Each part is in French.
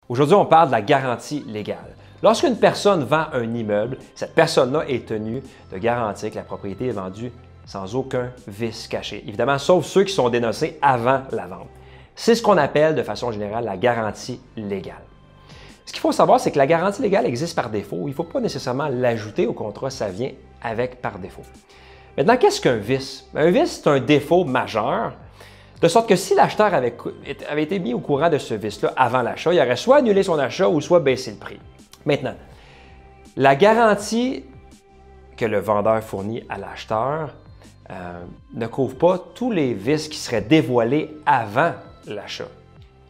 Aujourd'hui, on parle de la garantie légale. Lorsqu'une personne vend un immeuble, cette personne-là est tenue de garantir que la propriété est vendue sans aucun vice caché. Évidemment, sauf ceux qui sont dénoncés avant la vente. C'est ce qu'on appelle de façon générale la garantie légale. Ce qu'il faut savoir, c'est que la garantie légale existe par défaut. Il ne faut pas nécessairement l'ajouter au contrat, ça vient avec par défaut. Maintenant, qu'est-ce qu'un vice? Un vice, c'est un défaut majeur, de sorte que si l'acheteur avait été mis au courant de ce vice-là avant l'achat, il aurait soit annulé son achat ou soit baissé le prix. Maintenant, la garantie que le vendeur fournit à l'acheteur ne couvre pas tous les vices qui seraient dévoilés avant l'achat,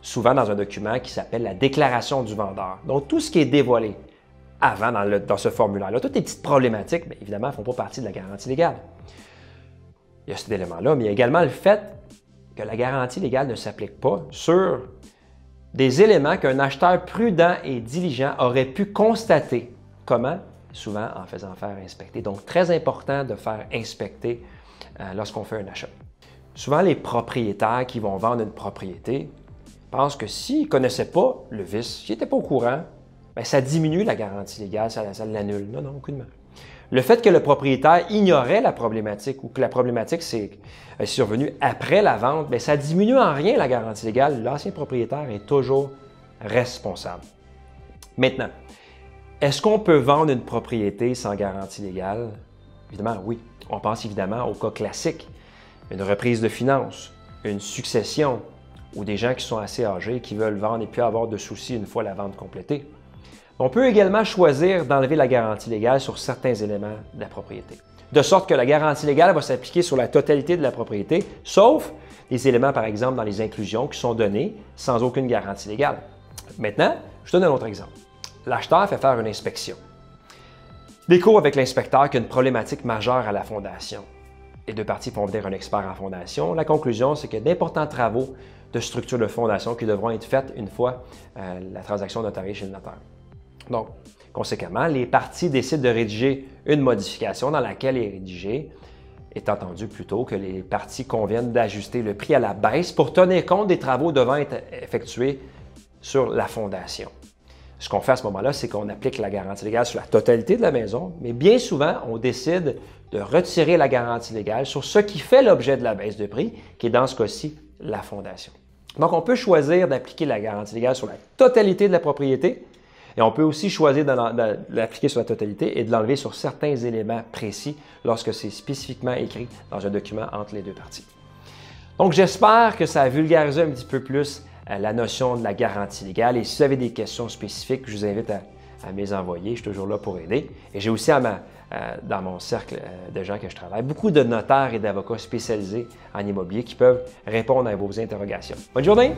souvent dans un document qui s'appelle la déclaration du vendeur. Donc, tout ce qui est dévoilé avant dans ce formulaire-là, toutes les petites problématiques, bien évidemment, ne font pas partie de la garantie légale. Il y a cet élément-là, mais il y a également le fait que la garantie légale ne s'applique pas sur des éléments qu'un acheteur prudent et diligent aurait pu constater. Comment? Souvent en faisant faire inspecter. Donc, très important de faire inspecter lorsqu'on fait un achat. Souvent, les propriétaires qui vont vendre une propriété pensent que s'ils ne connaissaient pas le vice, s'ils n'étaient pas au courant, bien, ça diminue la garantie légale, ça l'annule. Non, non, aucunement. Le fait que le propriétaire ignorait la problématique ou que la problématique s'est survenue après la vente, bien, ça diminue en rien la garantie légale. L'ancien propriétaire est toujours responsable. Maintenant, est-ce qu'on peut vendre une propriété sans garantie légale? Évidemment, oui. On pense évidemment au cas classique, une reprise de finances, une succession ou des gens qui sont assez âgés qui veulent vendre et puis avoir de soucis une fois la vente complétée. On peut également choisir d'enlever la garantie légale sur certains éléments de la propriété, de sorte que la garantie légale va s'appliquer sur la totalité de la propriété, sauf les éléments, par exemple, dans les inclusions qui sont donnés sans aucune garantie légale. Maintenant, je donne un autre exemple. L'acheteur fait faire une inspection. Découvre avec l'inspecteur qu'il y a une problématique majeure à la fondation. Les deux parties font venir un expert en fondation. La conclusion, c'est qu'il y a d'importants travaux de structure de fondation qui devront être faits une fois la transaction notariée chez le notaire. Donc, conséquemment, les parties décident de rédiger une modification dans laquelle est rédigé, est entendu plutôt que les parties conviennent d'ajuster le prix à la baisse pour tenir compte des travaux devant être effectués sur la fondation. Ce qu'on fait à ce moment-là, c'est qu'on applique la garantie légale sur la totalité de la maison, mais bien souvent, on décide de retirer la garantie légale sur ce qui fait l'objet de la baisse de prix, qui est dans ce cas-ci la fondation. Donc, on peut choisir d'appliquer la garantie légale sur la totalité de la propriété, et on peut aussi choisir de l'appliquer sur la totalité et de l'enlever sur certains éléments précis lorsque c'est spécifiquement écrit dans un document entre les deux parties. Donc, j'espère que ça a vulgarisé un petit peu plus la notion de la garantie légale. Et si vous avez des questions spécifiques, je vous invite à me les envoyer. Je suis toujours là pour aider. Et j'ai aussi dans mon cercle de gens que je travaille, beaucoup de notaires et d'avocats spécialisés en immobilier qui peuvent répondre à vos interrogations. Bonne journée!